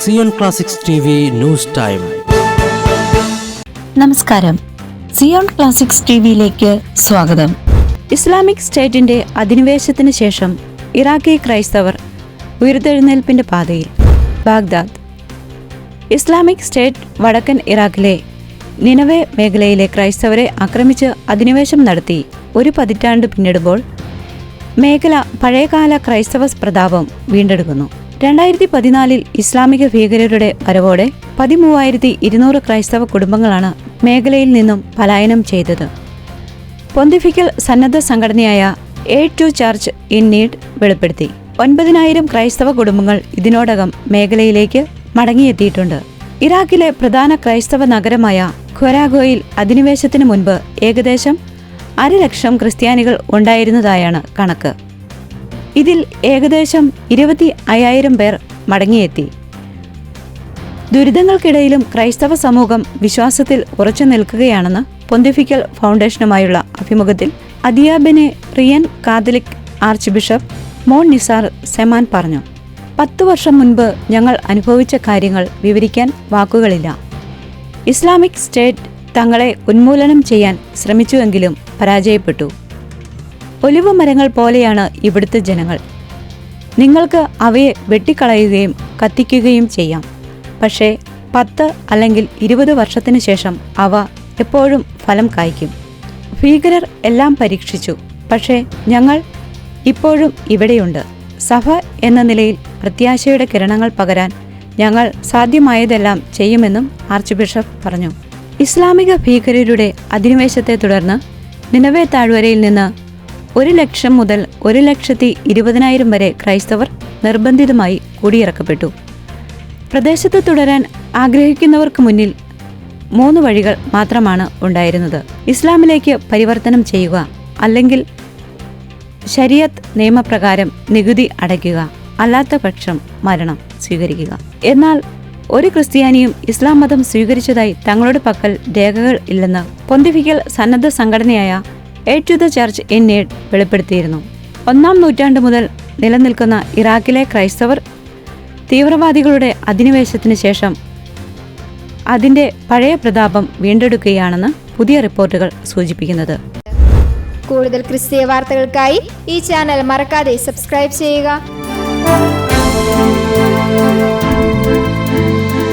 Zion classics TV news time. നമസ്കാരം. Zion classics TVയിലേക്ക് സ്വാഗതം. ഇസ്ലാമിക് സ്റ്റേറ്റിന്റെ അധിനിവേശത്തിന് ശേഷം ഇറാഖി ക്രൈസ്തവർ ഉയർത്തെഴുന്നേൽപ്പിന്റെ പാതയിൽ. ബാഗ്ദാദ്. ഇസ്ലാമിക് സ്റ്റേറ്റ് വടക്കൻ ഇറാഖിലെ നിനവെ മേഖലയിലെ ക്രൈസ്തവരെ ആക്രമിച്ച് അധിനിവേശം നടത്തി ഒരു പതിറ്റാണ്ട് പിന്നിടുമ്പോൾ മേഖല പഴയകാല ക്രൈസ്തവ പ്രതാപം വീണ്ടെടുക്കുന്നു. 2014 ഇസ്ലാമിക ഭീകരരുടെ വരവോടെ 13,200 ക്രൈസ്തവ കുടുംബങ്ങളാണ് മേഖലയിൽ നിന്നും പലായനം ചെയ്തത്. പൊന്തിഫിക്കൽ സന്നദ്ധ സംഘടനയായ aid to church in need വെളിപ്പെടുത്തി 9,000 ക്രൈസ്തവ കുടുംബങ്ങൾ ഇതിനോടകം മേഖലയിലേക്ക് മടങ്ങിയെത്തിയിട്ടുണ്ട്. ഇറാഖിലെ പ്രധാന ക്രൈസ്തവ നഗരമായ ഖൊരാഗോയിൽ അധിനിവേശത്തിന് മുൻപ് ഏകദേശം 500,000 ക്രിസ്ത്യാനികൾ ഉണ്ടായിരുന്നതായാണ് കണക്ക്. ഇതിൽ ഏകദേശം 25,000 പേർ മടങ്ങിയെത്തി. ദുരിതങ്ങൾക്കിടയിലും ക്രൈസ്തവ സമൂഹം വിശ്വാസത്തിൽ ഉറച്ചു നിൽക്കുകയാണെന്ന് പൊന്തിഫിക്കൽ ഫൗണ്ടേഷനുമായുള്ള അഭിമുഖത്തിൽ അദിയാബെനെ റിയൻ കാത്തലിക് ആർച്ച് ബിഷപ്പ് മോൺ നിസാർ സെമാൻ പറഞ്ഞു. 10 വർഷം മുൻപ് ഞങ്ങൾ അനുഭവിച്ച കാര്യങ്ങൾ വിവരിക്കാൻ വാക്കുകളില്ല. ഇസ്ലാമിക് സ്റ്റേറ്റ് തങ്ങളെ ഉന്മൂലനം ചെയ്യാൻ ശ്രമിച്ചുവെങ്കിലും പരാജയപ്പെട്ടു. ഒലിവ് മരങ്ങൾ പോലെയാണ് ഇവിടുത്തെ ജനങ്ങൾ. നിങ്ങൾക്ക് അവയെ വെട്ടിക്കളയുകയും കത്തിക്കുകയും ചെയ്യാം. പക്ഷേ 10 അല്ലെങ്കിൽ 20 വർഷത്തിന് ശേഷം അവ എപ്പോഴും ഫലം കായ്ക്കും. ഭീകരർ എല്ലാം പരീക്ഷിച്ചു, പക്ഷേ ഞങ്ങൾ ഇപ്പോഴും ഇവിടെയുണ്ട്. സഭ എന്ന നിലയിൽ പ്രത്യാശയുടെ കിരണങ്ങൾ പകരാൻ ഞങ്ങൾ സാധ്യമായതെല്ലാം ചെയ്യുമെന്നും ആർച്ച് ബിഷപ്പ് പറഞ്ഞു. ഇസ്ലാമിക ഭീകരരുടെ അധിനിവേശത്തെ തുടർന്ന് നിനവെ താഴ്വരയിൽ നിന്ന് 1,00,000 മുതൽ 1,20,000 വരെ ക്രൈസ്തവർ നിർബന്ധിതമായി കുടിയിറക്കപ്പെട്ടു. പ്രദേശത്ത് തുടരാൻ ആഗ്രഹിക്കുന്നവർക്ക് മുന്നിൽ 3 വഴികൾ മാത്രമാണ് ഉണ്ടായിരുന്നത്: ഇസ്ലാമിലേക്ക് പരിവർത്തനം ചെയ്യുക, അല്ലെങ്കിൽ ശരിയത്ത് നിയമപ്രകാരം നികുതി അടയ്ക്കുക, അല്ലാത്ത പക്ഷം മരണം സ്വീകരിക്കുക. എന്നാൽ ഒരു ക്രിസ്ത്യാനിയും ഇസ്ലാം മതം സ്വീകരിച്ചതായി തങ്ങളുടെ പക്കൽ രേഖകൾ ഇല്ലെന്ന് പൊന്തിഫിക്കൽ സന്നദ്ധ സംഘടനയായ aid to the church in need വെളിപ്പെടുത്തിയിരുന്നു. 1-ാം നൂറ്റാണ്ട് മുതൽ നിലനിൽക്കുന്ന ഇറാഖിലെ ക്രൈസ്തവർ തീവ്രവാദികളുടെ അധിനിവേശത്തിന് ശേഷം അതിന്റെ പഴയ പ്രതാപം വീണ്ടെടുക്കുകയാണെന്ന് പുതിയ റിപ്പോർട്ടുകൾ സൂചിപ്പിക്കുന്നത്. കൂടുതൽ ക്രിസ്തീയ വാർത്തകൾക്കായി ഈ ചാനൽ മറക്കാതെ സബ്സ്ക്രൈബ് ചെയ്യുക.